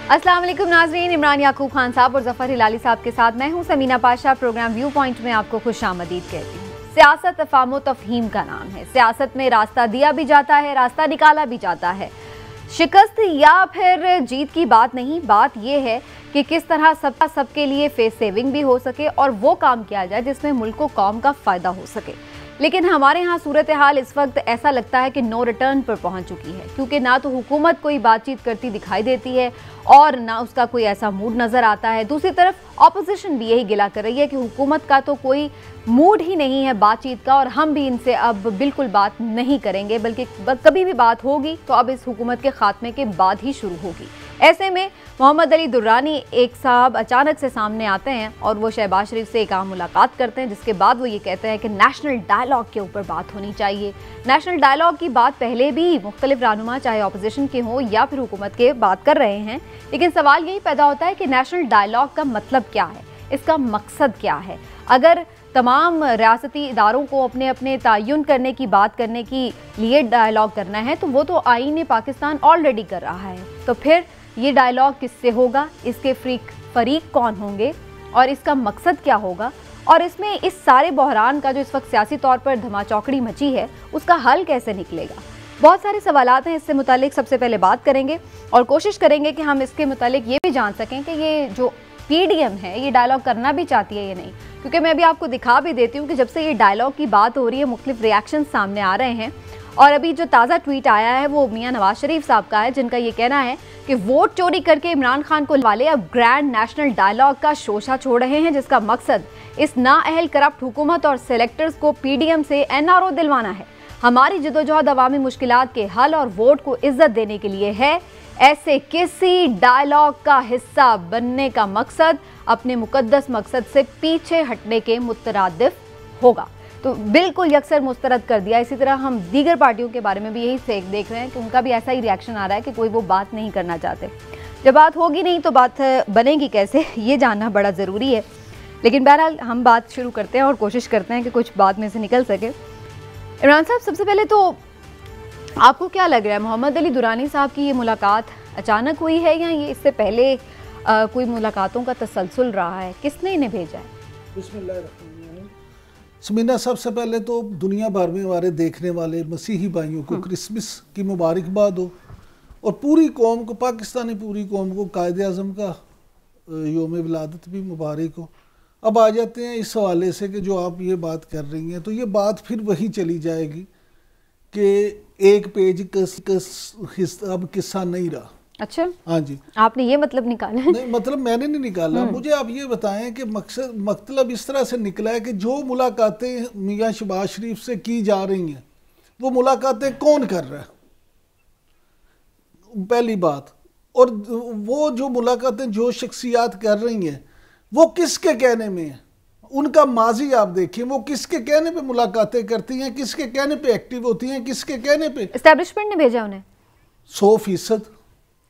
अस्सलाम वालेकुम नाज़रीन, इमरान याकूब खान साहब और ज़फ़र हिलाली साहब के साथ मैं हूं Samina Pasha. Programme viewpoint में आपको खुशामदीद कहती हूँ। सियासत अफ़ाम तफ़हीम का नाम है। सियासत में रास्ता दिया भी जाता है, रास्ता निकाला भी जाता है। शिकस्त या फिर जीत की बात नहीं, बात यह है कि किस तरह सबके लिए फेस सेविंग भी हो सके और वो काम किया जाए जिसमें मुल्क को कौम का फ़ायदा हो सके। लेकिन हमारे यहाँ सूरत हाल इस वक्त ऐसा लगता है कि नो रिटर्न पर पहुँच चुकी है, क्योंकि ना तो हुकूमत कोई बातचीत करती दिखाई देती है और ना उसका कोई ऐसा मूड नज़र आता है। दूसरी तरफ ऑपोजिशन भी यही गिला कर रही है कि हुकूमत का तो कोई मूड ही नहीं है बातचीत का और हम भी इनसे अब बिल्कुल बात नहीं करेंगे, बल्कि कभी भी बात होगी तो अब इस हुकूमत के खात्मे के बाद ही शुरू होगी। ऐसे में मोहम्मद अली दुर्रानी एक साहब अचानक से सामने आते हैं और वो शहबाज शरीफ से एक आम मुलाकात करते हैं, जिसके बाद वो ये कहते हैं कि नेशनल डायलॉग के ऊपर बात होनी चाहिए। नेशनल डायलॉग की बात पहले भी मुख्तलिफ रहनुमा चाहे अपोजिशन के हों या फिर हुकूमत के बात कर रहे हैं, लेकिन सवाल यही पैदा होता है कि नेशनल डायलॉग का मतलब क्या है, इसका मकसद क्या है। अगर तमाम रियासती इदारों को अपने अपने तयन करने की बात करने के लिए डायलॉग करना है तो वो तो आईन पाकिस्तान ऑलरेडी कर रहा है, तो फिर ये डायलॉग किससे होगा, इसके फरीक कौन होंगे और इसका मकसद क्या होगा, और इसमें इस सारे बहरान का जो इस वक्त सियासी तौर पर धमाचौकड़ी मची है उसका हल कैसे निकलेगा। बहुत सारे सवालात हैं, इससे मुतालिक सबसे पहले बात करेंगे और कोशिश करेंगे कि हम इसके मुतालिक ये भी जान सकें कि ये जो पीडीएम है ये डायलॉग करना भी चाहती है या नहीं, क्योंकि मैं अभी आपको दिखा भी देती हूँ कि जब से ये डायलॉग की बात हो रही है मुख्तलिफ रिएक्शन सामने आ रहे हैं। और अभी जो ताज़ा ट्वीट आया है वो मियां नवाज शरीफ साहब का है, जिनका ये कहना है कि वोट चोरी करके इमरान खान को वाले अब ग्रैंड नेशनल डायलॉग का शोशा छोड़ रहे हैं, जिसका मकसद इस नाअहल करप्ट हुकूमत और सेलेक्टर्स को पीडीएम से एनआरओ दिलवाना है। हमारी जदोजहद अवामी मुश्किलात के हल और वोट को इज्जत देने के लिए है। ऐसे किसी डायलॉग का हिस्सा बनने का मकसद अपने मुकद्दस मकसद से पीछे हटने के मुतरादिफ होगा। तो बिल्कुल यकसर मुस्तरद कर दिया। इसी तरह हम दीगर पार्टियों के बारे में भी यही फेक देख रहे हैं कि उनका भी ऐसा ही रिएक्शन आ रहा है कि कोई वो बात नहीं करना चाहते। जब बात होगी नहीं तो बात बनेगी कैसे, ये जानना बड़ा ज़रूरी है। लेकिन बहरहाल हम बात शुरू करते हैं और कोशिश करते हैं कि कुछ बात में से निकल सके। इमरान साहब, सबसे पहले तो आपको क्या लग रहा है, मोहम्मद अली दुरानी साहब की ये मुलाकात अचानक हुई है या ये इससे पहले कोई मुलाकातों का तसलसल रहा है, किसने इन्हें भेजा है? समीना, सबसे पहले तो दुनिया भर में हमारे देखने वाले मसीही भाइयों को क्रिसमस की मुबारकबाद हो और पूरी कौम को, पाकिस्तानी पूरी कौम को कायद आज़म का योम विलादत भी मुबारक हो। अब आ जाते हैं इस हवाले से कि जो आप ये बात कर रही हैं, तो ये बात फिर वही चली जाएगी कि एक पेज अब किस्सा नहीं रहा। अच्छा, हाँ जी, आपने ये मतलब निकाला है? नहीं, मतलब मैंने नहीं निकाला। मुझे आप ये बताएं कि मतलब इस तरह से निकला है कि जो मुलाकातें मियां शहबाज शरीफ से की जा रही हैं वो मुलाकातें कौन कर रहा है, पहली बात। और वो जो मुलाकातें जो शख्सियात कर रही हैं वो किसके कहने में है, उनका माजी आप देखिए, वो किसके कहने पे मुलाकातें करती हैं, किसके कहने पे एक्टिव होती हैं, किसके कहने पे। एस्टैब्लिशमेंट ने भेजा उन्हें 100%,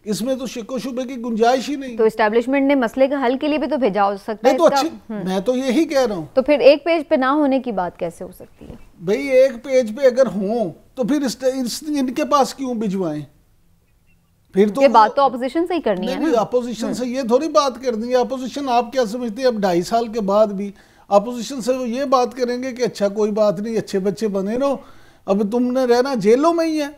इसमें तो शिको शुबे की गुंजाइश ही नहीं। तो एस्टैब्लिशमेंट ने मसले का हल के लिए भी तो भेजा हो सकता है। तो अच्छी, मैं तो यही कह रहा हूँ। तो फिर एक पेज पे ना होने की बात कैसे हो सकती है भाई? एक पेज पे अगर हो तो फिर इनके पास क्यों भिजवाएं? फिर तो ये बात तो अपोजिशन से ही करनी है ना। अपोजिशन से ये थोड़ी बात करनी है। अपोजिशन आप क्या समझते हैं, अब 2.5 साल के बाद भी अपोजिशन से वो ये बात करेंगे कि अच्छा कोई बात नहीं, अच्छे बच्चे बने रहो, अब तुमने रहना जेलों में ही है,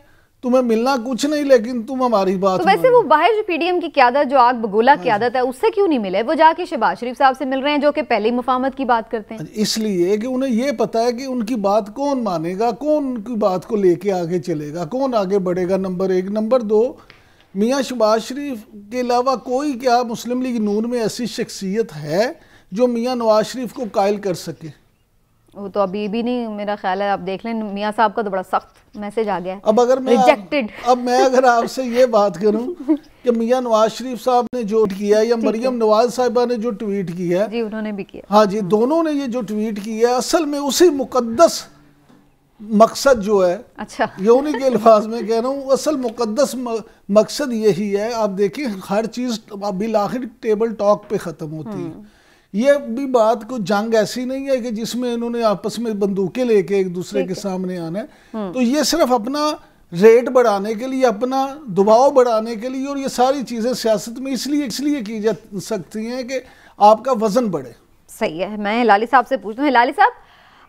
तुम्हें मिलना कुछ नहीं, लेकिन तुम हमारी बात। तो वैसे वो बाहर जो पीडीएम की क़यादत, जो आग बगोला क़यादत है, उससे क्यों नहीं मिले? वो जाके शहबाज शरीफ साहब से मिल रहे हैं जो कि पहले ही मुफाहमत की बात करते हैं। इसलिए कि उन्हें ये पता है कि उनकी बात कौन मानेगा, कौन उनकी बात को लेके आगे चलेगा, कौन आगे बढ़ेगा, नंबर 1। नंबर 2, मियां शहबाज शरीफ के अलावा कोई क्या मुस्लिम लीग नून में ऐसी शख्सियत है जो मियां नवाज शरीफ को कायल कर सके? वो तो अभी भी नहीं, मेरा ख्याल है। आप देख लें, मियां साहब का तो बड़ा सख्त मैसेज आ गया है। अब अगर मैं रिजेक्टेड। अब मैं अगर आपसे ये बात करूं कि मियां नवाज शरीफ साहब ने जो किया या मरियम नवाज साहिबा ने जो ट्वीट किया, जी उन्होंने भी किया, हाँ जी, दोनों ने ये जो ट्वीट किया असल में उसी मुकद्दस मकसद जो है, अच्छा ये उन्हीं के अल्फाज में कह रहा हूँ, असल मुकद्दस मकसद यही है। आप देखिए हर चीज़ बिल आखिर टेबल टॉक पे ख़त्म होती है। ये भी बात को जंग ऐसी नहीं है कि जिसमें इन्होंने आपस में बंदूकें लेके एक दूसरे के सामने आना है। तो ये सिर्फ अपना रेट बढ़ाने के लिए, अपना दबाव बढ़ाने के लिए, और ये सारी चीज़ें सियासत में इसलिए की जा सकती हैं कि आपका वजन बढ़े। सही है। मैं हिलाली साहब से पूछता हूँ, हिलाली साहब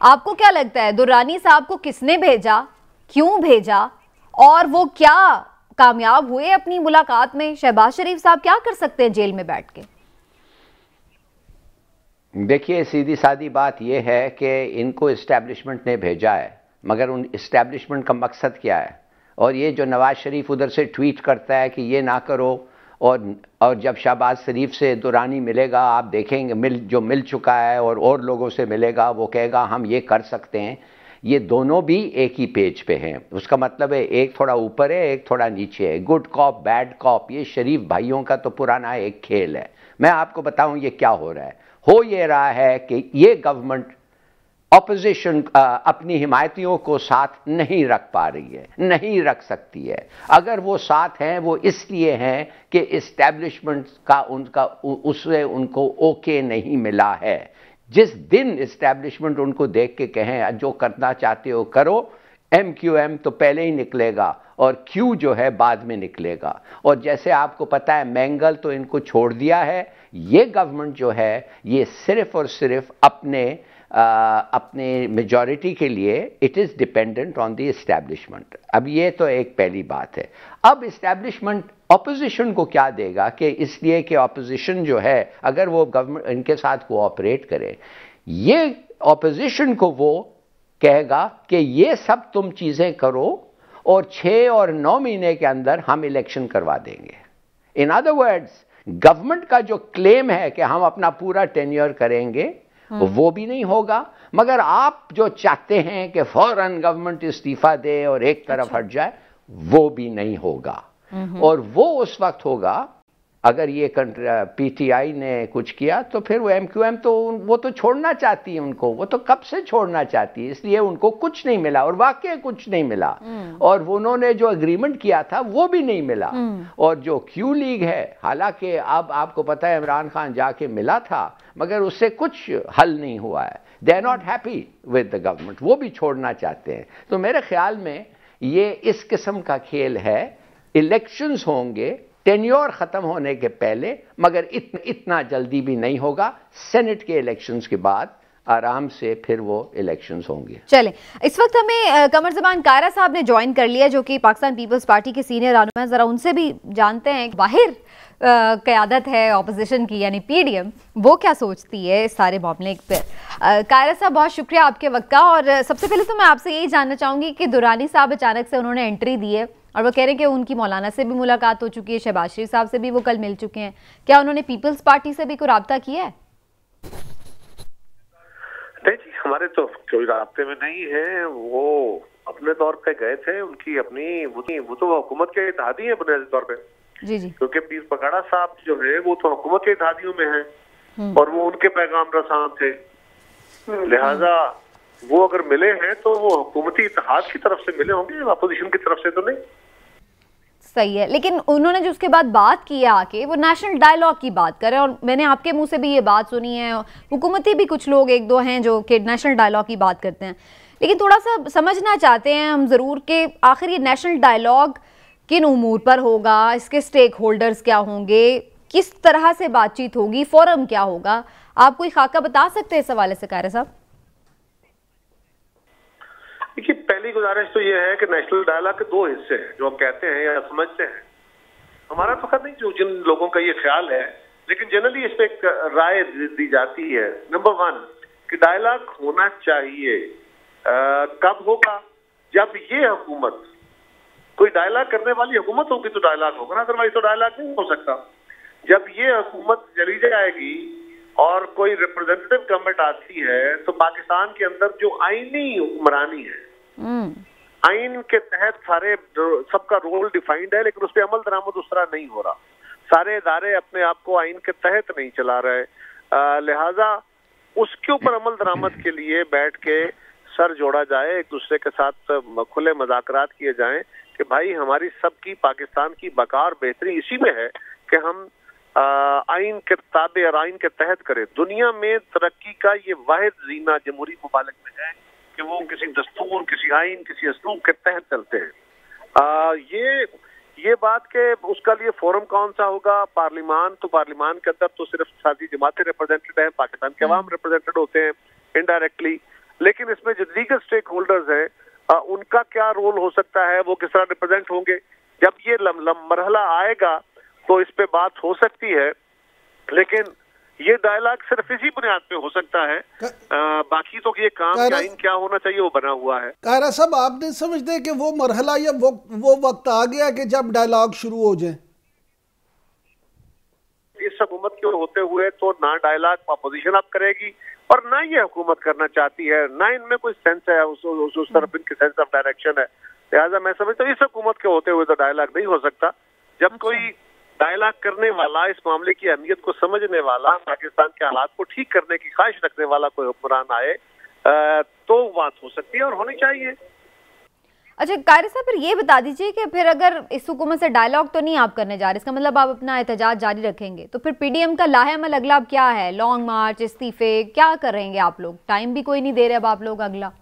आपको क्या लगता है दुर्रानी साहब को किसने भेजा, क्यों भेजा, और वो क्या कामयाब हुए अपनी मुलाकात में? शहबाज शरीफ साहब क्या कर सकते हैं जेल में बैठ के? देखिए, सीधी सादी बात यह है कि इनको इस्टेब्लिशमेंट ने भेजा है, मगर उन इस्टेब्लिशमेंट का मकसद क्या है? और ये जो नवाज शरीफ उधर से ट्वीट करता है कि ये ना करो, और जब शहबाज शरीफ से दुरानी मिलेगा, आप देखेंगे जो मिल चुका है और लोगों से मिलेगा, वो कहेगा हम ये कर सकते हैं। ये दोनों भी एक ही पेज पे हैं। उसका मतलब है एक थोड़ा ऊपर है, एक थोड़ा नीचे है। गुड कॉप बैड कॉप, ये शरीफ भाइयों का तो पुराना एक खेल है। मैं आपको बताऊं ये क्या हो रहा है। हो ये रहा है कि ये गवर्नमेंट ऑपोजिशन अपनी हिमायतियों को साथ नहीं रख पा रही है, नहीं रख सकती है। अगर वो साथ हैं, वो इसलिए हैं कि इस्टेब्लिशमेंट का उससे उनको ओके नहीं मिला है। जिस दिन इस्टेब्लिशमेंट उनको देख के कहें जो करना चाहते हो करो, MQM तो पहले ही निकलेगा और Q जो है बाद में निकलेगा। और जैसे आपको पता है, मैंगल तो इनको छोड़ दिया है। ये गवर्नमेंट जो है ये सिर्फ और सिर्फ अपने मेजॉरिटी के लिए it is dependent on the establishment. अब ये तो एक पहली बात है। अब इस्टेब्लिशमेंट ऑपोजिशन को क्या देगा कि इसलिए कि ऑपोजिशन जो है अगर वो गवर्नमेंट इनके साथ कोऑपरेट करे, ये ऑपोजिशन को वो कहेगा कि ये सब तुम चीज़ें करो और 6 और 9 महीने के अंदर हम इलेक्शन करवा देंगे। इन अदर वर्ड्स, गवर्नमेंट का जो क्लेम है कि हम अपना पूरा टेन्योर करेंगे वो भी नहीं होगा, मगर आप जो चाहते हैं कि फौरन गवर्नमेंट इस्तीफा दे और एक तरफ हट जाए, वो भी नहीं होगा। और वो उस वक्त होगा अगर ये PTI ने कुछ किया तो फिर वो MQM तो वो तो छोड़ना चाहती है उनको, वो तो कब से छोड़ना चाहती है, इसलिए उनको कुछ नहीं मिला और वाकई कुछ नहीं मिला। और उन्होंने जो एग्रीमेंट किया था वो भी नहीं मिला। और जो Q लीग है, हालांकि अब आपको पता है इमरान खान जाके मिला था मगर उससे कुछ हल नहीं हुआ है। They are not happy with the government, वो भी छोड़ना चाहते हैं। तो मेरे ख्याल में ये इस किस्म का खेल है। इलेक्शंस होंगे टेन्योर खत्म होने के पहले, मगर इतना जल्दी भी नहीं होगा। सेनेट के इलेक्शंस के बाद आराम से फिर वो इलेक्शंस होंगे। चलें, इस वक्त हमें कमर ज़बान कायरा साहब ने ज्वाइन कर लिया, जो कि पाकिस्तान पीपल्स पार्टी के सीनियर रहनुमा हैं। ज़रा उनसे भी जानते हैं, बाहर क़यादत है ऑपोजिशन की यानी PDM, वो क्या सोचती है इस सारे मामले पर। कायरा साहब बहुत शुक्रिया आपके वक्त का। और सबसे पहले तो मैं आपसे यही जानना चाहूँगी कि दुरानी साहब अचानक से उन्होंने एंट्री दी है और वो कह रहे हैं कि उनकी मौलाना से भी मुलाकात हो चुकी है, शहबाज शरीफ साहब से भी वो कल मिल चुके हैं। क्या उन्होंने पीपल्स पार्टी से भी कोई राब्ता किया है? नहीं जी, हमारे तो कोई राब्ते में नहीं है। वो अपने तौर पे गए थे, उनकी अपनी वो तो हुकूमत के इत्तेहादी है बुनियादी तौर पे। जी जी। क्योंकि पीर पकाड़ा साहब जो है वो तो हुकूमत के इत्तेहादियों में है और वो उनके पैगाम रसान थे। लिहाजा वो अगर मिले हैं तो वो हुकूमती इत्तेहाद की तरफ से मिले होंगे, अपोजिशन की तरफ से तो नहीं। सही है, लेकिन उन्होंने जो उसके बाद बात की है आके, वो नेशनल डायलॉग की बात कर रहे हैं। और मैंने आपके मुंह से भी ये बात सुनी है, हुकूमती भी कुछ लोग एक दो हैं जो कि नेशनल डायलॉग की बात करते हैं। लेकिन थोड़ा सा समझना चाहते हैं हम ज़रूर कि आखिर ये नेशनल डायलॉग किन उमूर पर होगा, इसके स्टेक होल्डर्स क्या होंगे, किस तरह से बातचीत होगी, फोरम क्या होगा। आप कोई खाका बता सकते हैं इस हवाले से कायरा साहब? देखिए, पहली गुजारिश तो ये है कि नेशनल डायलॉग के 2 हिस्से हैं जो हम कहते हैं या समझते हैं। हमारा तो खैर नहीं, जो जिन लोगों का ये ख्याल है, लेकिन जनरली इस पे एक राय दी जाती है। नंबर 1 कि डायलॉग होना चाहिए। कब होगा? जब ये हुकूमत, कोई डायलॉग करने वाली हुकूमत होगी तो डायलॉग होगा, अदरवाइज तो डायलॉग नहीं हो सकता। जब ये हुकूमत चली जाएगी और कोई रिप्रेजेंटेटिव गवर्नमेंट आती है तो पाकिस्तान के अंदर जो आईनी हुक्मरानी है, आइन के तहत सारे सबका रोल डिफाइंड है, लेकिन उस पर अमल दरामद उस तरह नहीं हो रहा। सारे इदारे अपने आप को आइन के तहत नहीं चला रहे। लिहाजा उसके ऊपर अमल दरामद के लिए बैठ के सर जोड़ा जाए, एक दूसरे के साथ खुले मुज़ाकरात किए जाएं कि भाई हमारी सबकी पाकिस्तान की बका और बेहतरी इसी में है कि हम आइन के ताबे और आइन के तहत करें। दुनिया में तरक्की का ये वाहिद जीना जमहूरी मुमालिक में है कि वो किसी दस्तूर, किसी आइन, किसी असलूब के तहत चलते हैं। ये बात के उसका लिए फोरम कौन सा होगा, पार्लिमान, तो पार्लिमान के अंदर तो सिर्फ सारी जमातें रिप्रेजेंटेड हैं, पाकिस्तान के अवाम रिप्रेजेंटेड होते हैं इनडायरेक्टली, लेकिन इसमें जो लीगल स्टेक होल्डर्स हैं उनका क्या रोल हो सकता है, वो किस तरह रिप्रेजेंट होंगे। जब ये मरहला आएगा तो इस पे बात हो सकती है, लेकिन ये डायलॉग सिर्फ इसी बुनियाद पे हो सकता है। बाकी तो ये काम क्या होना चाहिए वो बना हुआ है। कायरा साहब, आप नहीं समझते कि वो मरहला या वो वक्त आ गया कि जब डायलॉग शुरू हो जाए? इस हुकूमत के होते हुए तो ना डायलॉग अपोजिशन अब करेगी और ना ये हुकूमत करना चाहती है, ना इनमें कोई सेंस है उस तरफ इनकी सेंस ऑफ डायरेक्शन है। लिहाजा मैं समझता हूँ इस हुकूमत के होते हुए तो डायलॉग नहीं हो सकता। जब कोई डायलॉग करने वाला, इस मामले की अहमियत को समझने वाला, पाकिस्तान के हालात को ठीक करने की ख्वाहिश रखने वाला कोई हुक्मरान आए तो बात हो सकती है और होनी चाहिए। अच्छा कायरा साहब, फिर ये बता दीजिए कि फिर अगर इस हुकूमत से डायलॉग तो नहीं आप करने जा रहे, इसका मतलब आप अपना एहतजाज जारी रखेंगे, तो फिर पीडीएम का लाहेअमल अगला अब क्या है? लॉन्ग मार्च, इस्तीफे, क्या करेंगे आप लोग? टाइम भी कोई नहीं दे रहे अब आप लोग अगला।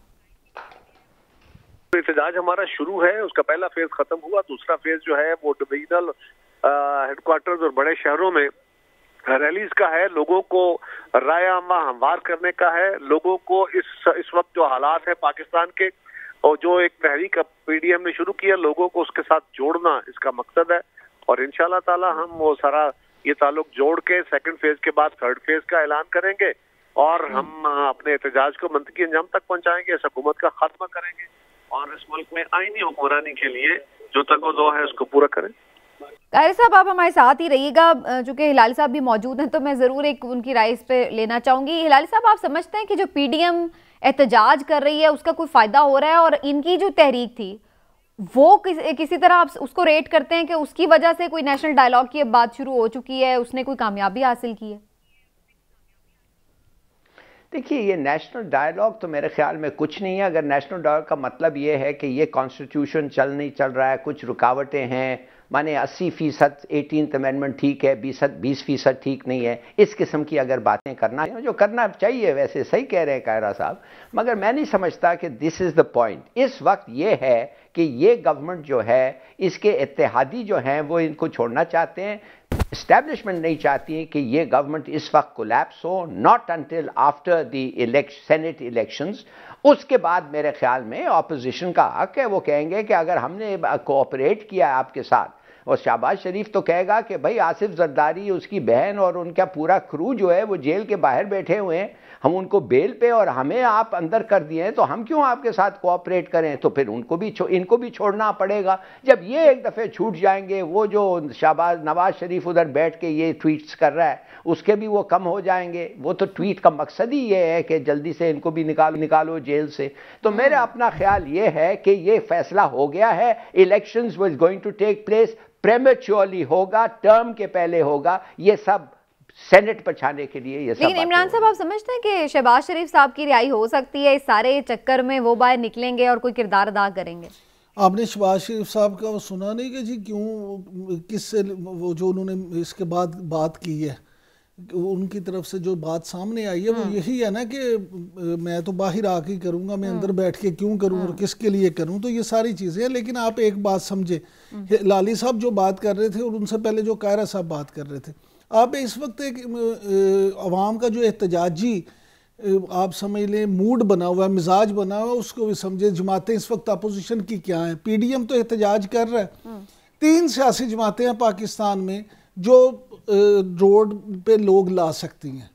एहतजाज हमारा शुरू है, उसका पहला फेज खत्म हुआ, दूसरा फेज जो है वो डिविजनल हेडक्वार्टर्स और बड़े शहरों में रैलीज का है, लोगों को राय आमा हमवार करने का है, लोगों को इस वक्त जो हालात है पाकिस्तान के और जो एक तहरीक पीडीएम ने शुरू किया, लोगों को उसके साथ जोड़ना इसका मकसद है। और इंशाल्लाह ताला हम वो सारा ये ताल्लुक जोड़ के सेकंड फेज के बाद थर्ड फेज का ऐलान करेंगे और हम अपने एहतजाज को मंतकी अंजाम तक पहुंचाएंगे, इस हुकूमत का खात्मा करेंगे और इस मुल्क में आईनी हुक्मरानी के लिए जो तको है उसको पूरा करें। कायरा साहब, आप हमारे साथ ही रहिएगा, चूंकि हिलाली साहब भी मौजूद हैं तो मैं ज़रूर एक उनकी राय इस पे लेना चाहूँगी। हिलाली साहब, आप समझते हैं कि जो पीडीएम एहतजाज कर रही है उसका कोई फ़ायदा हो रहा है, और इनकी जो तहरीक थी वो किसी तरह आप उसको रेट करते हैं कि उसकी वजह से कोई नेशनल डायलॉग की अब बात शुरू हो चुकी है, उसने कोई कामयाबी हासिल की है? देखिए, ये नेशनल डायलॉग तो मेरे ख्याल में कुछ नहीं है। अगर नेशनल डायलॉग का मतलब ये है कि ये कॉन्स्टिट्यूशन नहीं चल रहा है, कुछ रुकावटें हैं, माने 80% 18th अमेंडमेंट ठीक है, 20% ठीक नहीं है, इस किस्म की अगर बातें करना है जो करना चाहिए, वैसे सही कह रहे हैं कायरा साहब, मगर मैं नहीं समझता कि दिस इज़ द पॉइंट। इस वक्त ये है कि ये गवर्नमेंट जो है, इसके इत्तेहादी जो हैं वो इनको छोड़ना चाहते हैं, इस्टेब्लिशमेंट नहीं चाहती है कि ये गवर्नमेंट इस वक्त कोलैप्स हो, not until after the senate elections. उसके बाद मेरे ख्याल में ऑपोजिशन का हक है, वो कहेंगे कि अगर हमने कोऑपरेट किया आपके साथ, और शहबाज शरीफ तो कहेगा कि भाई आसिफ जरदारी, उसकी बहन और उनका पूरा क्रू जो है वो जेल के बाहर बैठे हुए हैं, हम उनको बेल पे और हमें आप अंदर कर दिए हैं, तो हम क्यों आपके साथ कोऑपरेट करें? तो फिर इनको भी छोड़ना पड़ेगा। जब ये एक दफ़े छूट जाएंगे, वो जो नवाज शरीफ उधर बैठ के ये ट्वीट्स कर रहा है उसके भी वो कम हो जाएंगे। वो तो ट्वीट का मकसद ही ये है कि जल्दी से इनको भी निकालो जेल से। तो मेरा अपना ख्याल ये है कि ये फैसला हो गया है, elections was going to take place, prematurely होगा, टर्म के पहले होगा, ये सब सेनेट पर छाने के लिए ये सब। लेकिन इमरान साहब, आप समझते हैं कि शहबाज शरीफ साहब की रिहाई हो सकती है? इस सारे चक्कर में वो बाहर निकलेंगे और कोई किरदार अदा करेंगे? आपने शहबाज शरीफ साहब का वो सुना नहीं कि जी क्यों, किससे वो जो उन्होंने इसके बाद बात की है, उनकी तरफ से जो बात सामने आई है वो यही है ना कि मैं तो बाहर आके करूंगा, मैं अंदर बैठ के क्यों करूं और किसके लिए करूं, तो ये सारी चीज़ें हैं। लेकिन आप एक बात समझे, लाली साहब जो बात कर रहे थे और उनसे पहले जो कायरा साहब बात कर रहे थे, आप इस वक्त एक अवाम का जो एहतजाजी आप समझ लें मूड बना हुआ है, मिजाज बना हुआ है, उसको भी समझे। जमातें इस वक्त अपोजिशन की क्या है? पीडीएम तो एहतजाज कर रहा है, 3 सियासी जमातें हैं पाकिस्तान में जो रोड पे लोग ला सकती हैं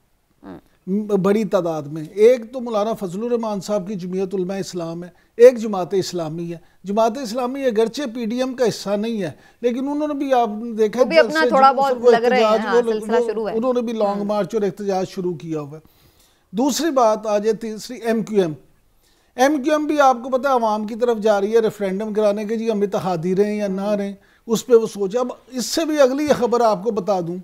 बड़ी तादाद में। एक तो मौलाना फजलुर रहमान साहब की जमीयत उलमा इस्लाम है, एक जमात इस्लामी है। जमात इस्लामी अगरचे पीडीएम का हिस्सा नहीं है, लेकिन उन्होंने भी आप देखा भी अपना थोड़ा बहुत लग रहा है, सिलसिला शुरू है। उन्होंने भी लॉन्ग मार्च और एहतजाज शुरू किया हुआ है। दूसरी बात आ जाए, तीसरी एमक्यूएम भी आपको पता है अवाम की तरफ जा रही है रेफरेंडम कराने के, जी हम इत्तेहादी रहें या ना रहें, उस पर वो सोचा। अब इससे भी अगली खबर आपको बता दूं,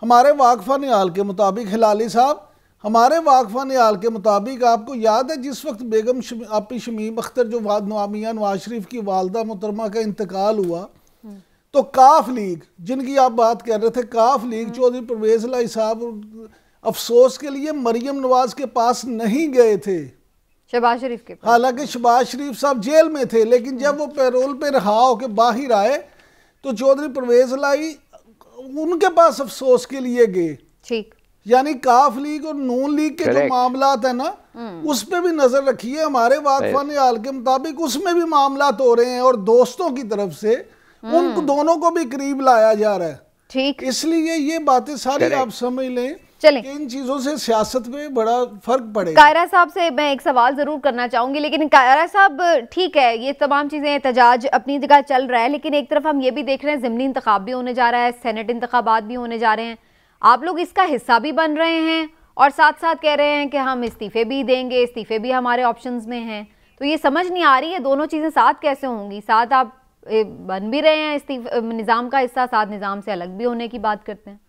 हमारे वाकफा निहाल के मुताबिक, हिलाली साहब, हमारे वाकफा निहाल के मुताबिक आपको याद है जिस वक्त बेगम आपी शमीम अख्तर जो मियां नवाज शरीफ की वालदा मुहतरमा का इंतकाल हुआ, तो काफ लीग जिनकी आप बात कर रहे थे, काफ लीग चौधरी परवेज लाई साहब अफसोस के लिए मरियम नवाज के पास नहीं गए थे। शहबाज शरीफ के। हालांकि शहबाज शरीफ साहब जेल में थे, लेकिन जब वो पैरोल पे रहा होकर बाहर आए तो चौधरी परवेज लाई उनके पास अफसोस के लिए गए। ठीक, यानी काफ लीग और नून लीग के जो मामलात है ना, उस पे भी नजर रखिए। हमारे वाकफान हाल के मुताबिक उसमें भी मामलात हो रहे हैं और दोस्तों की तरफ से उन दोनों को भी करीब लाया जा रहा है। ठीक, इसलिए ये बातें सारी आप समझ लें चलें, इन चीजों से सियासत में बड़ा फर्क पड़ेगा। कायरा साहब से मैं एक सवाल जरूर करना चाहूंगी, लेकिन कायरा साहब ठीक है, ये तमाम चीजें एहतजाज अपनी जगह चल रहा है, लेकिन एक तरफ हम ये भी देख रहे हैं ज़िमनी इंतखाब भी होने जा रहा है, सेनेट इंतखाबात भी होने जा रहे हैं, आप लोग इसका हिस्सा भी बन रहे हैं और साथ साथ कह रहे हैं कि हम इस्तीफे भी देंगे, इस्तीफे भी हमारे ऑप्शंस में हैं। तो ये समझ नहीं आ रही है दोनों चीजें साथ कैसे होंगी। साथ आप बन भी रहे हैं इस्तीफे निज़ाम का हिस्सा, साथ निज़ाम से अलग भी होने की बात करते हैं।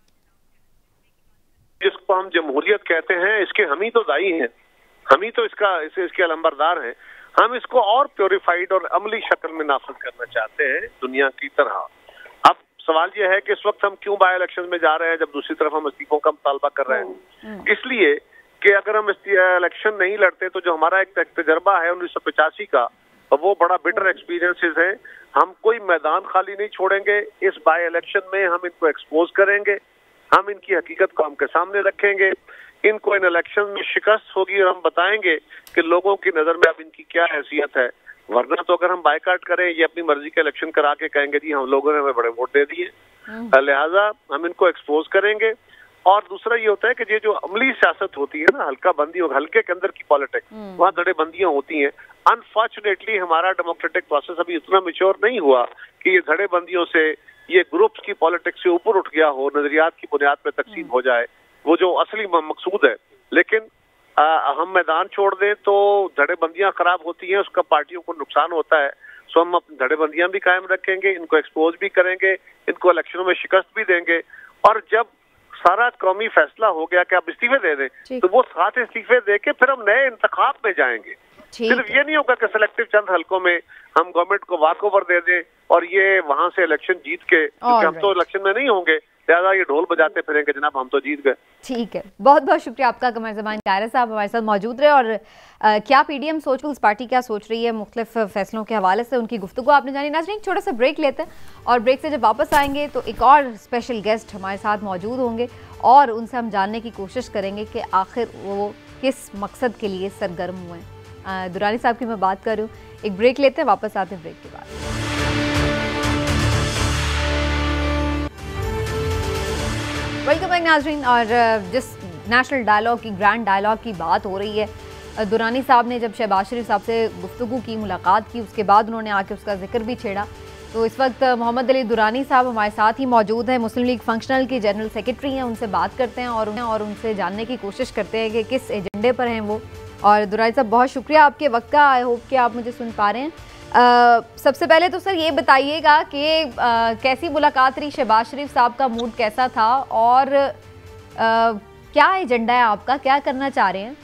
जिसको हम जमहूरियत कहते हैं, इसके हम ही तो दाई हैं, हम ही तो इसके अलंबरदार हैं। हम इसको और प्योरीफाइड और अमली शक्ल में नाफिज करना चाहते हैं दुनिया की तरह। अब सवाल यह है कि इस वक्त हम क्यों बाय इलेक्शन में जा रहे हैं जब दूसरी तरफ हम इस्तीफों का मुतालबा कर रहे हैं। इसलिए कि अगर हम इलेक्शन नहीं लड़ते तो जो हमारा एक तजर्बा है 1985 का, वो बड़ा बिटर एक्सपीरियंसेस है। हम कोई मैदान खाली नहीं छोड़ेंगे। इस बाय इलेक्शन में हम इनको एक्सपोज करेंगे, हम इनकी हकीकत को हम के सामने रखेंगे, इनको इन इलेक्शन में शिकस्त होगी और हम बताएंगे कि लोगों की नजर में अब इनकी क्या हैसियत है। वरना तो अगर हम बायकाट करें, ये अपनी मर्जी का इलेक्शन करा के कहेंगे जी हम लोगों ने हमें बड़े वोट दे दिए, लिहाजा हम इनको एक्सपोज करेंगे। और दूसरा ये होता है कि ये जो अमली सियासत होती है ना, हल्का बंदी और हल्के के अंदर की पॉलिटिक्स, वहाँ धड़ेबंदियां होती हैं। अनफॉर्चुनेटली हमारा डेमोक्रेटिक प्रोसेस अभी इतना मैच्योर नहीं हुआ कि ये धड़ेबंदियों से, ये ग्रुप्स की पॉलिटिक्स से ऊपर उठ गया हो, नजरियात की बुनियाद पर तकसीम हो जाए, वो जो असली मकसूद है। लेकिन हम मैदान छोड़ दें तो धड़ेबंदियां खराब होती हैं, उसका पार्टियों को नुकसान होता है। सो हम अपनी धड़ेबंदियां भी कायम रखेंगे, इनको एक्सपोज भी करेंगे, इनको इलेक्शनों में शिकस्त भी देंगे। और जब सारा कौमी फैसला हो गया कि आप इस्तीफे दे दें, तो वो 7 इस्तीफे दे के फिर हम नए इंतखाब में जाएंगे। सिर्फ ये नहीं होगा कि सिलेक्टिव चंद हलकों में हम गवर्नमेंट को वॉक ओवर दे दें और ये वहां से इलेक्शन जीत के, क्योंकि हम तो इलेक्शन में नहीं होंगे, लिहाजा ये ढोल बजाते फिरेंगे जनाब हम तो जीत गए। ठीक है, बहुत बहुत शुक्रिया आपका कमर ज़मान कायरा साहब हमारे साथ मौजूद रहे। और क्या पीडीएम पीपल्स पार्टी क्या सोच रही है मुख्तलिफ फैसलों के हवाले से, उनकी गुफ्तगू आपने जानी। नाज़रीन छोटा सा ब्रेक लेते हैं और ब्रेक से जब वापस आएंगे तो एक और स्पेशल गेस्ट हमारे साथ मौजूद होंगे और उनसे हम जानने की कोशिश करेंगे कि आखिर वो किस मकसद के लिए सरगर्म हुए हैं। दुरानी साहब की मैं बात कर रही हूँ। एक ब्रेक लेते हैं, वापस आते हैं ब्रेक के बाद। वेलकम बैक नाज़रीन। और जिस नेशनल डायलॉग की, ग्रैंड डायलॉग की बात हो रही है, दुरानी साहब ने जब शहबाज शरीफ साहब से गुफ्तगू की, मुलाकात की, उसके बाद उन्होंने आके उसका जिक्र भी छेड़ा। तो इस वक्त मोहम्मद अली दुरानी साहब हमारे साथ ही मौजूद हैं, मुस्लिम लीग फंक्शनल के जनरल सेक्रेटरी हैं। उनसे बात करते हैं और उनसे जानने की कोशिश करते हैं कि किस एजेंडे पर हैं वो। और दुरानी साहब बहुत शुक्रिया आपके वक्त का, आई होप कि आप मुझे सुन पा रहे हैं। सबसे पहले तो सर ये बताइएगा कि कैसी मुलाकात रही, शहबाज शरीफ साहब का मूड कैसा था और क्या एजेंडा है आपका, क्या करना चाह रहे हैं?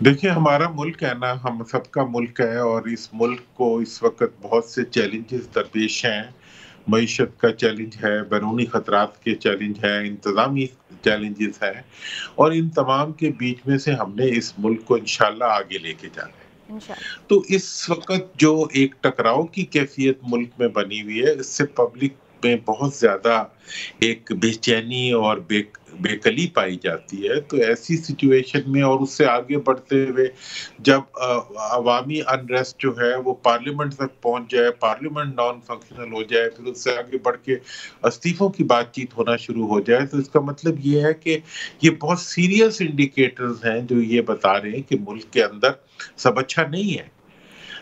देखिए, हमारा मुल्क है ना, हम सबका मुल्क है और इस मुल्क को इस वक्त बहुत से चैलेंजेस दरपेश हैं। मईशत का चैलेंज है, बैरूनी खतरात के चैलेंज है, इंतज़ामी चैलेंजेस हैं और इन तमाम के बीच में से हमने इस मुल्क को इंशाल्लाह आगे लेके जाना है। तो इस वक्त जो एक टकराव की कैफियत मुल्क में बनी हुई है, इससे पब्लिक में बहुत ज़्यादा एक बेचैनी और बेकली पाई जाती है। तो ऐसी सिचुएशन में और उससे आगे बढ़ते हुए जब अवामी अनरेस्ट जो है वो पार्लियामेंट तक पहुंच जाए, पार्लियामेंट नॉन फंक्शनल हो जाए, फिर उससे आगे बढ़ के इस्तीफों की बातचीत होना शुरू हो जाए, तो इसका मतलब ये है कि ये बहुत सीरियस इंडिकेटर्स हैं जो ये बता रहे हैं कि मुल्क के अंदर सब अच्छा नहीं है।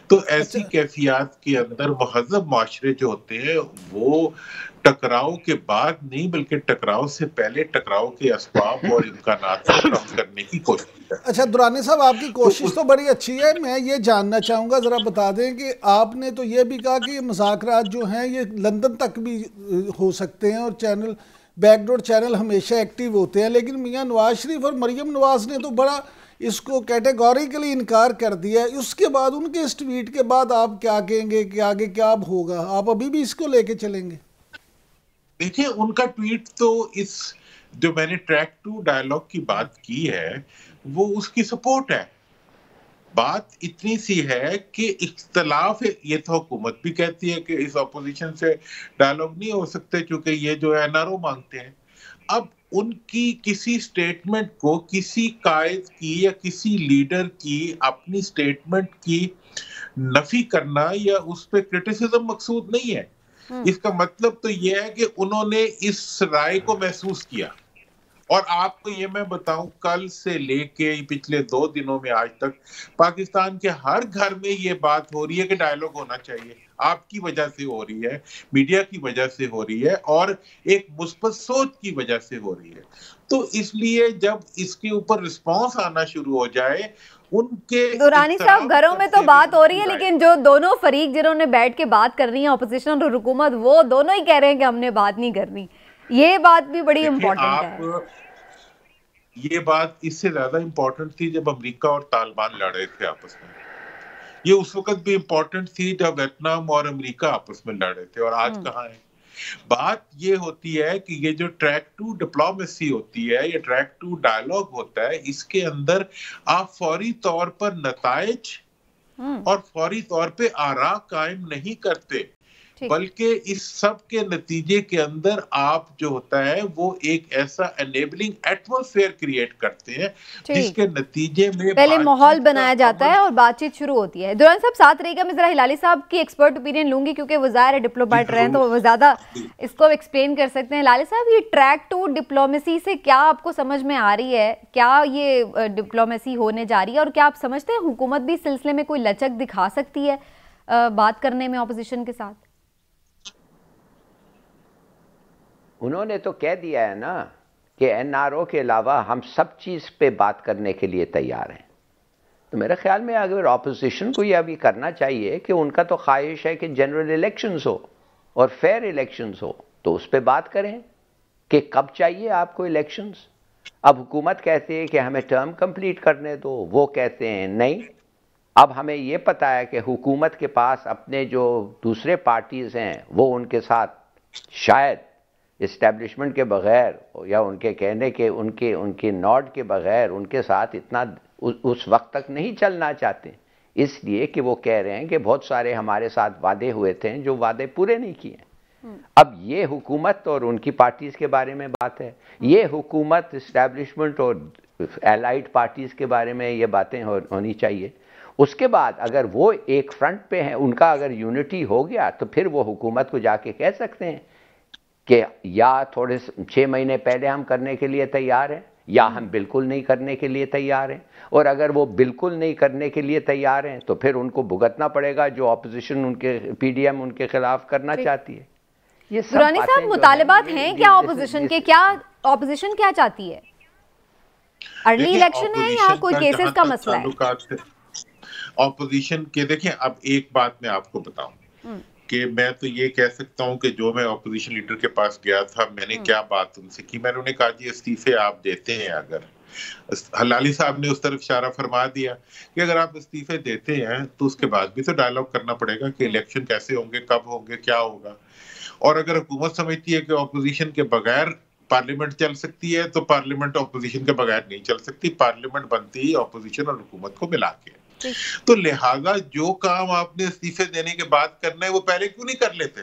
तो ऐसी कैफियत के अंदर महज़ब माशरे जो होते हैं वो टकराव के बाद नहीं बल्कि टकराव से पहले टकराव के असबाब और इम्कानात को कम करने की कोशिश है। अच्छा दुरानी साहब, आपकी कोशिश तो बड़ी अच्छी है। मैं ये जानना चाहूँगा, ज़रा बता दें कि आपने तो ये भी कहा कि ये मुज़ाकरात जो हैं ये लंदन तक भी हो सकते हैं और चैनल, बैकडोर चैनल हमेशा एक्टिव होते हैं, लेकिन मियाँ नवाज शरीफ और मरियम नवाज ने तो बड़ा इसको कैटेगोरिकली इनकार कर दिया है। उसके बाद उनके इस ट्वीट के बाद आप क्या कहेंगे कि आगे क्या होगा? आप अभी भी इसको लेके चलेंगे? देखिए, उनका ट्वीट तो इस जो मैंने ट्रैक 2 डायलॉग की बात की है वो उसकी सपोर्ट है। बात इतनी सी है कि इख्तलाफ है, ये तो हुकूमत भी कहती है कि इस ऑपोजिशन से डायलॉग नहीं हो सकते क्योंकि ये जो है एनआरओ मांगते हैं। अब उनकी किसी स्टेटमेंट को किसी कायद की या किसी लीडर की अपनी स्टेटमेंट की नफी करना या उस पर क्रिटिसिज्म मकसूद नहीं है। इसका मतलब तो ये है कि उन्होंने इस राय को महसूस किया। और आपको ये मैं बताऊं, कल से लेके पिछले 2 दिनों में आज तक पाकिस्तान के हर घर में ये बात हो रही है कि डायलॉग होना चाहिए। आपकी वजह से हो रही है, मीडिया की वजह से हो रही है और एक मुस्बत सोच की वजह से हो रही है। तो इसलिए जब इसके ऊपर रिस्पांस आना शुरू हो जाए, उनके दुरानी साहब घरों में तो बात हो रही है, लेकिन जो दोनों फरीक जिन्होंने बैठ के बात कर रही है, ऑपोजिशन और हुकूमत, वो दोनों ही कह रहे हैं कि हमने बात नहीं करनी। ये बात भी बड़ी इम्पोर्टेंट है। ये बात इससे ज्यादा इम्पोर्टेंट थी जब अमेरिका और तालिबान लड़ रहे थे आपस में। ये उस वक्त भी इम्पोर्टेंट थी जब वियतनाम और अमेरिका आपस में लड़ रहे थे। और आज कहाँ है? बात ये होती है कि ये जो ट्रैक टू डिप्लोमेसी होती है, ये ट्रैक टू डायलॉग होता है, इसके अंदर आप फौरी तौर पर नताइज और फौरी तौर पे आरा कायम नहीं करते, बल्कि इस सब के नतीजे के अंदर आप जो होता है वो एक ऐसा एनेबलिंग एटमॉस्फेयर क्रिएट करते हैं जिसके नतीजे में पहले माहौल बनाया जाता है और बातचीत शुरू होती है। दुरानी साहब साथ रहेगा, मैं जरा हिलाली साहब की एक्सपर्ट ओपिनियन लूंगी क्योंकि वो ज़ाहिर है डिप्लोमेट रहे हैं तो वो ज्यादा इसको एक्सप्लेन कर सकते हैं। हिलाली साहब, ये ट्रैक टू डिप्लोमेसी से क्या आपको समझ में आ रही है? क्या ये डिप्लोमेसी होने जा रही है और क्या आप समझते हैं हुकूमत भी इस सिलसिले में कोई लचक दिखा सकती है बात करने में ऑपोजिशन के साथ? उन्होंने तो कह दिया है ना कि एनआरओ के अलावा हम सब चीज़ पे बात करने के लिए तैयार हैं। तो मेरे ख्याल में अगर ऑपोजिशन को यह भी करना चाहिए कि उनका तो ख्वाहिश है कि जनरल इलेक्शंस हो और फेयर इलेक्शंस हो, तो उस पर बात करें कि कब चाहिए आपको इलेक्शंस। अब हुकूमत कहती है कि हमें टर्म कंप्लीट करने दो, वो कहते हैं नहीं। अब हमें ये पता है कि हुकूमत के पास अपने जो दूसरे पार्टीज़ हैं वो उनके साथ शायद इस्टेब्लिशमेंट के बगैर या उनके कहने के उनके नॉड के बगैर उनके साथ इतना उस वक्त तक नहीं चलना चाहते, इसलिए कि वो कह रहे हैं कि बहुत सारे हमारे साथ वादे हुए थे जो वादे पूरे नहीं किए। अब ये हुकूमत और उनकी पार्टीज़ के बारे में बात है, ये हुकूमत इस्टेब्लिशमेंट और एलाइड पार्टीज़ के बारे में ये बातें होनी चाहिए। उसके बाद अगर वो एक फ्रंट पे हैं, उनका अगर यूनिटी हो गया तो फिर वो हुकूमत को जाके कह सकते हैं कि या थोड़े 6 महीने पहले हम करने के लिए तैयार हैं या हम बिल्कुल नहीं करने के लिए तैयार हैं। और अगर वो बिल्कुल नहीं करने के लिए तैयार हैं तो फिर उनको भुगतना पड़ेगा जो ऑपोजिशन उनके पीडीएम उनके खिलाफ करना चाहती है। ये सब दुरानी साहब मुतालिबात हैं क्या ऑपोजिशन के? क्या ऑपोजिशन क्या चाहती है? अर्ली इलेक्शन है या कोई केसेस का मसला है? ऑपोजिशन के देखिए, अब एक बात मैं आपको बताऊं कि मैं तो ये कह सकता हूं कि जो मैं ऑपोजिशन लीडर के पास गया था, मैंने क्या बात उनसे की। मैंने उन्हें कहा जी इस्तीफे आप देते हैं, अगर हलाली साहब ने उस तरफ इशारा फरमा दिया कि अगर आप इस्तीफे देते हैं तो उसके बाद भी तो डायलॉग करना पड़ेगा कि इलेक्शन कैसे होंगे, कब होंगे, क्या होगा। और अगर हुकूमत समझती है कि ऑपोजिशन के बगैर पार्लियामेंट चल सकती है तो पार्लियामेंट ऑपोजिशन के बगैर नहीं चल सकती। पार्लियामेंट बनती ही ऑपोजिशन और हुकूमत को मिला के। तो लिहाजा जो काम आपने इस्तीफे देने के बाद करना है वो पहले क्यों नहीं कर लेते?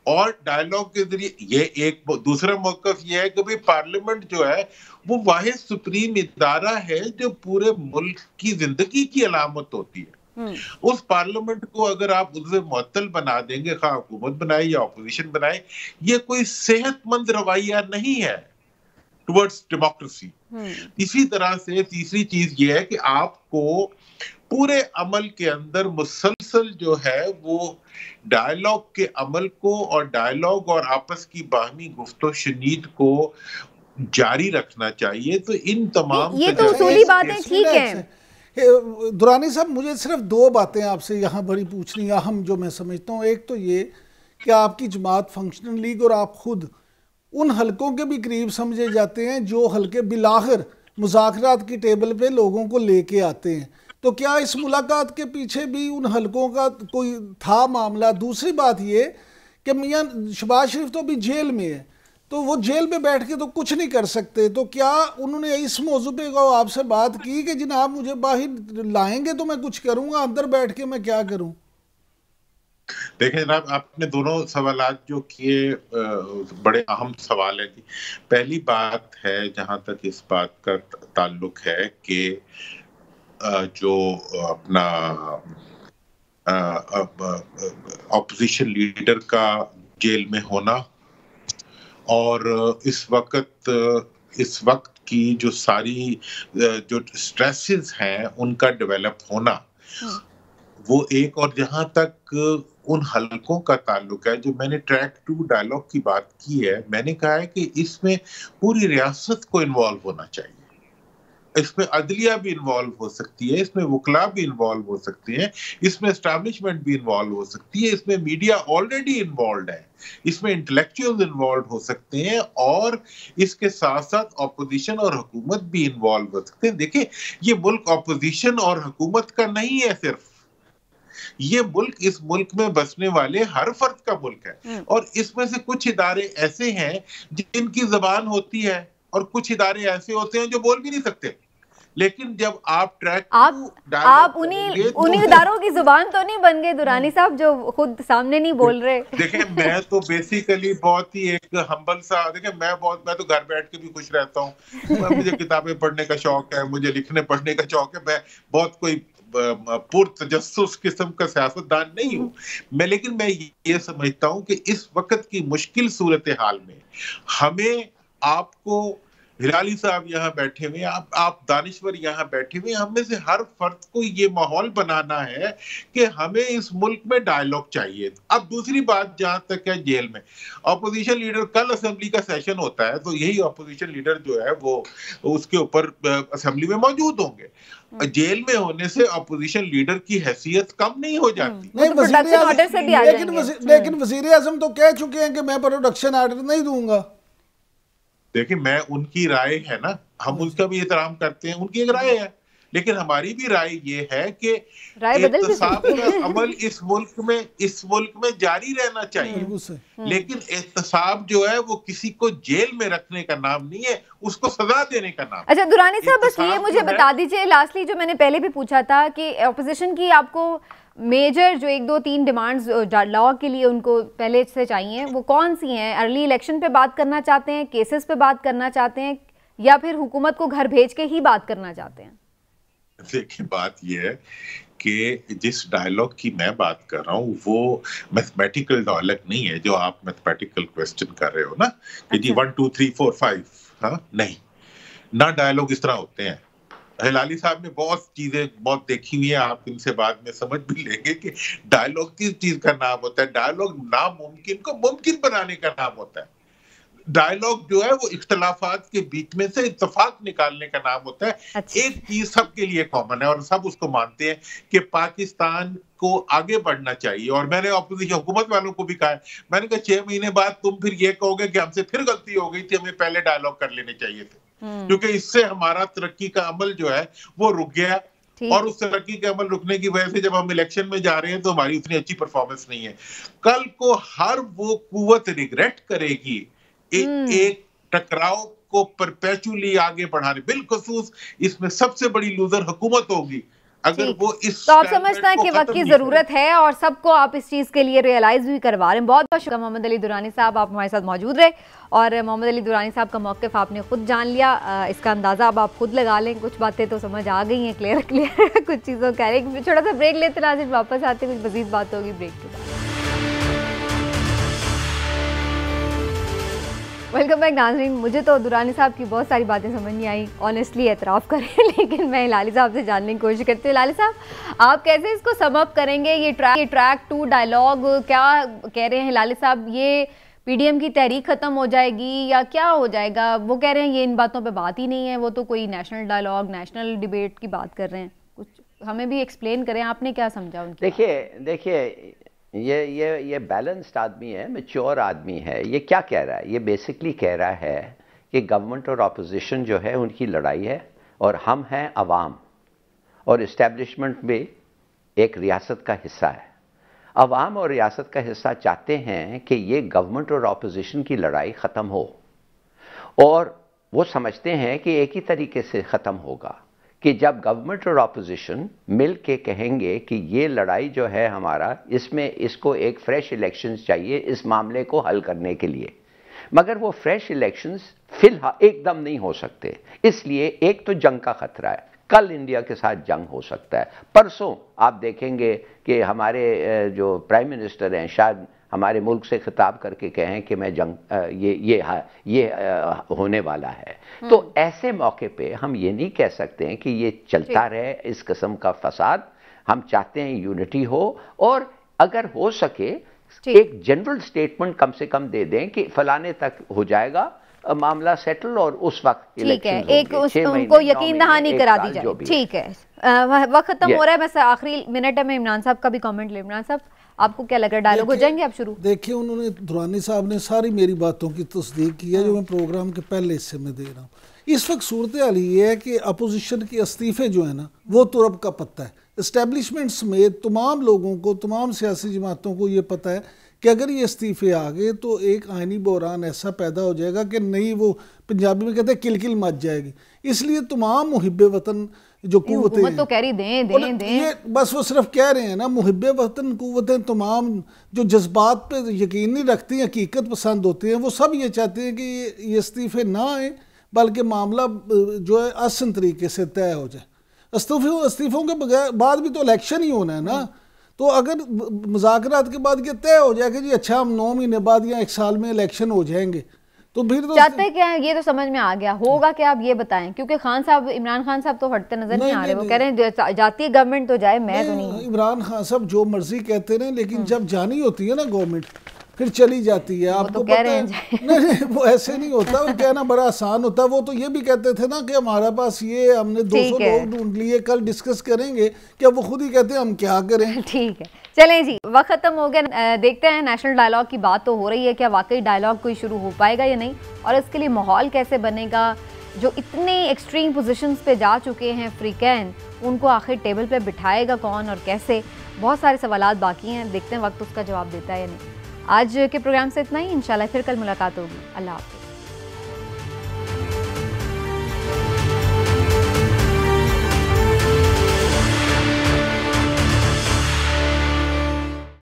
और डायलॉग के जरिए ये एक दूसरा मौकफ ये है कि भाई पार्लियामेंट जो है वो वाहिद सुप्रीम इदारा है जो पूरे मुल्क की जिंदगी की अलामत होती है। उस पार्लियामेंट को अगर आप उससे मुअत्तल बना देंगे, खा हुकूमत बनाए या ऑपोजिशन बनाए, ये कोई सेहतमंद रवैया नहीं है टुवर्ड्स डेमोक्रेसी। इसी तरह से तीसरी चीज ये है कि आपको पूरे अमल के अंदर मुसलसल जो है वो डायलॉग के अमल को और डायलॉग और आपस की बाहमी गुफ्तो शनीद को जारी रखना चाहिए। तो इन तमाम ये तो उसूली बातें ठीक है। दुरानी साहब, मुझे सिर्फ 2 बातें आपसे यहाँ बड़ी पूछनी अहम जो मैं समझता हूँ। एक तो ये कि आपकी जमात फंक्शनल लीग और आप खुद उन हलकों के भी करीब समझे जाते हैं जो हलके बिलाखिर मुज़ाकरात की टेबल पे लोगों को लेके आते हैं। तो क्या इस मुलाकात के पीछे भी उन हलकों का कोई था मामला? दूसरी बात ये कि मियां शहबाज शरीफ तो अभी जेल में है, तो वो जेल में बैठ के तो कुछ नहीं कर सकते। तो क्या उन्होंने इस मौजू पे को आपसे बात की कि जनाब मुझे बाहर लाएंगे तो मैं कुछ करूंगा, अंदर बैठ के मैं क्या करूं? देखिए जनाब, आपने दोनों सवालात जो किए बड़े अहम सवाल है। पहली बात है जहां तक इस बात का ताल्लुक है कि जो अपना ऑपोजिशन लीडर का जेल में होना और इस वक्त की जो सारी जो स्ट्रेसेस हैं उनका डेवलप होना, वो एक। और जहां तक उन हलकों का ताल्लुक है, जो मैंने ट्रैक 2 डायलॉग की बात की है, मैंने कहा है कि इसमें पूरी रियासत को इन्वॉल्व होना चाहिए। इसमें अदलिया भी इन्वॉल्व हो सकती है, इसमें वकला भी इन्वॉल्व हो सकती है, इसमें एस्टैब्लिशमेंट भी इन्वॉल्व हो सकती है, इसमें मीडिया ऑलरेडी इन्वॉल्व है, इसमें इंटेलेक्चुअल्स इन्वॉल्व हो सकते हैं, और इसके साथ साथ ऑपोजिशन और हुकूमत भी इन्वॉल्व हो सकते हैं। देखिए, ये मुल्क ऑपोजिशन और हुकूमत का नहीं है सिर्फ, ये मुल्क, इस मुल्क में बसने वाले हर फर्द का मुल्क है। और इसमें से कुछ इदारे ऐसे हैं जिनकी जबान होती है और कुछ इदारे ऐसे होते हैं जो बोल भी नहीं सकते। लेकिन जब आप ट्रैक आप उन्हीं इदारों की जुबान तो नहीं बन गए दुरानी साहब, जो खुद सामने नहीं बोल रहे? देखिए, मैं तो बेसिकली बहुत ही एक हम्बल सा, देखिए मैं तो घर बैठ के भी खुश रहता हूँ। मुझे किताबें पढ़ने का शौक है, मुझे लिखने पढ़ने का शौक है। मैं बहुत कोई पुरतजस्सुस किस्म का सियासतदान नहीं हूँ मैं, लेकिन मैं ये समझता हूँ कि इस वक्त की मुश्किल सूरत हाल में हमें, आपको, हिलाली साहब यहाँ बैठे हुए, आप दानिश्वर यहाँ बैठे हुए, हम में से हर फर्द को ये माहौल बनाना है कि हमें इस मुल्क में डायलॉग चाहिए। अब दूसरी बात जहां तक है जेल में, ऑपोजिशन लीडर, कल असेंबली का सेशन होता है, तो यही ऑपोजिशन लीडर जो है वो उसके ऊपर असेंबली में मौजूद होंगे। जेल में होने से ऑपोजिशन लीडर की हैसियत कम नहीं हो जाती। लेकिन वजीर आजम तो कह चुके हैं कि मैं प्रोडक्शन ऑर्डर नहीं दूंगा। देखिए, मैं, उनकी राय है ना, हम उसका भी एहतराम करते हैं, उनकी एक राय है, लेकिन हमारी भी राय ये है कि एहतसाब का अमल इस मुल्क में जारी रहना चाहिए। लेकिन एहतसाब जो है वो किसी को जेल में रखने का नाम नहीं है, उसको सजा देने का नाम। अच्छा दुरानी साहब, बस ये मुझे बता दीजिए लास्टली, जो मैंने पहले भी पूछा था कि ऑपोजिशन की आपको मेजर जो 1, 2, 3 डिमांड्स लॉ के लिए उनको पहले से चाहिए, वो कौन सी हैं? अर्ली इलेक्शन पे बात करना चाहते हैं, केसेस पे बात करना चाहते हैं, या फिर हुकूमत को घर भेज के ही बात करना चाहते हैं? देखिए, बात ये है कि जिस डायलॉग की मैं बात कर रहा हूँ वो मैथमेटिकल डायलॉग नहीं है, जो आप मैथमेटिकल क्वेश्चन कर रहे हो ना कि जी 1 2 3 4 5, हाँ, नहीं ना, डायलॉग इस तरह होते हैं। हिलाली साहब ने बहुत चीजें बहुत देखी हुई है, आप इनसे बाद में समझ भी लेंगे कि डायलॉग किस चीज का नाम होता है। डायलॉग नामुमकिन को मुमकिन बनाने का नाम होता है। डायलॉग जो है वो इख्तलाफात के बीच में से इत्तेफाक निकालने का नाम होता है। अच्छा। एक चीज सबके लिए कॉमन है और सब उसको मानते हैं कि पाकिस्तान को आगे बढ़ना चाहिए। और मैंने ऑपोजिशन हुकूमत वालों को भी कहा है, मैंने कहा 6 महीने बाद तुम फिर ये कहोगे कि हमसे फिर गलती हो गई थी, हमें पहले डायलॉग कर लेने चाहिए थे, क्योंकि इससे हमारा तरक्की का अमल जो है वो रुक गया। और उस तरक्की के अमल रुकने की वजह से जब हम इलेक्शन में जा रहे हैं तो हमारी उतनी अच्छी परफॉर्मेंस नहीं है। कल को हर वो कुव्वत रिग्रेट करेगी एक टकराव को परपेचुअली आगे बढ़ाने, बिलखुसूस इसमें सबसे बड़ी लूजर हुकूमत होगी अगर वो इस। तो आप समझते हैं कि वक्त की जरूरत है और सबको आप इस चीज के लिए रियलाइज भी करवा रहे हैं। बहुत बहुत शुक्रिया मोहम्मद अली दुरानी साहब, आप हमारे साथ मौजूद रहे। और मोहम्मद अली दुरानी साहब का मौक़िफ़ आपने खुद जान लिया, इसका अंदाजा अब आप खुद लगा लें। कुछ बातें तो समझ आ गई हैं, क्लियर कुछ चीज़ों का। एक छोटा सा ब्रेक लेते नाज़रीन, वापस आते कुछ मज़ीद बात होगी ब्रेक के बाद। वेलकम बैक नाज़रीन। मुझे तो दुरानी साहब की बहुत सारी बातें समझ नहीं आई, ऑनेस्टली एतराफ़ करें, लेकिन मैं हिलाली साहब से जानने की कोशिश करती हूँ। हिलाली साहब, आप कैसे इसको सम अप करेंगे? ये ट्रैक 2 डायलॉग क्या कह रहे हैं हिलाली साहब? ये पीडीएम की तहरीक ख़त्म हो जाएगी या क्या हो जाएगा? वो कह रहे हैं ये इन बातों पे बात ही नहीं है, वो तो कोई नेशनल डायलॉग, नेशनल डिबेट की बात कर रहे हैं। कुछ हमें भी एक्सप्लेन करें, आपने क्या समझा उनकी? देखिए ये बैलेंस्ड आदमी है, मैच्योर आदमी है। ये क्या कह रहा है? ये बेसिकली कह रहा है कि गवर्नमेंट और अपोजिशन जो है उनकी लड़ाई है और हम हैं अवाम, और इस्टेब्लिशमेंट भी एक रियासत का हिस्सा है। अवाम और रियासत का हिस्सा चाहते हैं कि ये गवर्नमेंट और ऑपोजिशन की लड़ाई ख़त्म हो, और वो समझते हैं कि एक ही तरीके से ख़त्म होगा कि जब गवर्नमेंट और ऑपोजिशन मिल के कहेंगे कि ये लड़ाई जो है हमारा, इसमें इसको एक फ्रेश इलेक्शंस चाहिए इस मामले को हल करने के लिए। मगर वो फ्रेश इलेक्शंस फिलहाल एकदम नहीं हो सकते, इसलिए एक तो जंग का खतरा है, कल इंडिया के साथ जंग हो सकता है। परसों आप देखेंगे कि हमारे जो प्राइम मिनिस्टर हैं शायद हमारे मुल्क से खिताब करके कहें कि मैं जंग ये होने वाला है। तो ऐसे मौके पे हम ये नहीं कह सकते हैं कि ये चलता रहे इस किस्म का फसाद। हम चाहते हैं यूनिटी हो, और अगर हो सके एक जनरल स्टेटमेंट कम से कम दे दें कि फलाने तक हो जाएगा मामला सेटल, और उस वक्त ठीक है, एक उनको यकीन दहानी करा दी जाए। ठीक है, वक्त खत्म हो रहा है, बस आखिरी मिनट है, मैं इमरान साहब का भी कमेंट ले। इमरान साहब, आपको क्या लग रहा है, डायलॉग हो जाएंगे आप शुरू? देखिए, उन्होंने दुरानी साहब ने सारी मेरी बातों की तस्दीक की है जो मैं प्रोग्राम के पहले हिस्से में दे रहा हूँ। इस वक्त सूरत हाल ये है कि अपोजिशन के इस्तीफे जो है ना, वो तुरब का पत्ता है। इस्टेब्लिशमेंट समेत तमाम लोगों को, तमाम सियासी जमातों को ये पता है कि अगर ये इस्तीफे आ गए तो एक आइनी बहरान ऐसा पैदा हो जाएगा कि नहीं, वो पंजाबी में कहते हैं किल किल मच जाएगी। इसलिए तमाम मुहिब्बे वतन जो कुव्वतें तो कह रही दें ये बस वो सिर्फ कह रहे हैं ना, मुहिब्बे वतन कुव्वतें तमाम जो जज्बात पे यकीन नहीं रखती, हकीकत पसंद होती हैं, वो सब ये चाहते हैं कि ये इस्तीफे ना आए, बल्कि मामला जो है आसान तरीके से तय हो जाए। इस्तीफों के बगैर बाद भी तो इलेक्शन ही होना है ना। तो अगर मुज़ाकरात के बाद ये तय हो जाए कि जी अच्छा हम 9 महीने बाद या 1 साल में इलेक्शन हो जाएंगे, तो फिर तो चाहते क्या है, ये तो समझ में आ गया होगा कि आप ये बताएं, क्योंकि खान साहब, इमरान खान साहब तो हटते नजर नहीं आ रहे। वो कह रहे हैं जाती है गवर्नमेंट तो जाए, मैं तो नहीं। इमरान खान साहब जो मर्जी कहते रहे, लेकिन जब जानी होती है ना गवर्नमेंट, फिर चली जाती है। आपको कह रहे हैं नहीं, वो ऐसे नहीं होता, वो कहना बड़ा आसान होता है। वो तो ये भी कहते थे ना कि हमारे पास ये, हमने 200 लोग ढूंढ लिए, कल डिस्कस करेंगे। क्या वो खुद ही कहते हैं हम क्या करें। ठीक है, चलें जी, वक्त खत्म हो गया। देखते हैं, नेशनल डायलॉग की बात तो हो रही है, क्या वाकई डायलॉग कोई शुरू हो पाएगा या नहीं, और इसके लिए माहौल कैसे बनेगा। जो इतने एक्सट्रीम पोजीशंस पे जा चुके हैं अफ्रीकन, उनको आखिर टेबल पे बिठाएगा कौन और कैसे, बहुत सारे सवालात बाकी हैं। देखते हैं वक्त उसका जवाब देता है या नहीं। आज के प्रोग्राम से इतना ही, इंशाल्लाह फिर कल मुलाकात होगी। अल्लाह हाफ़िज़।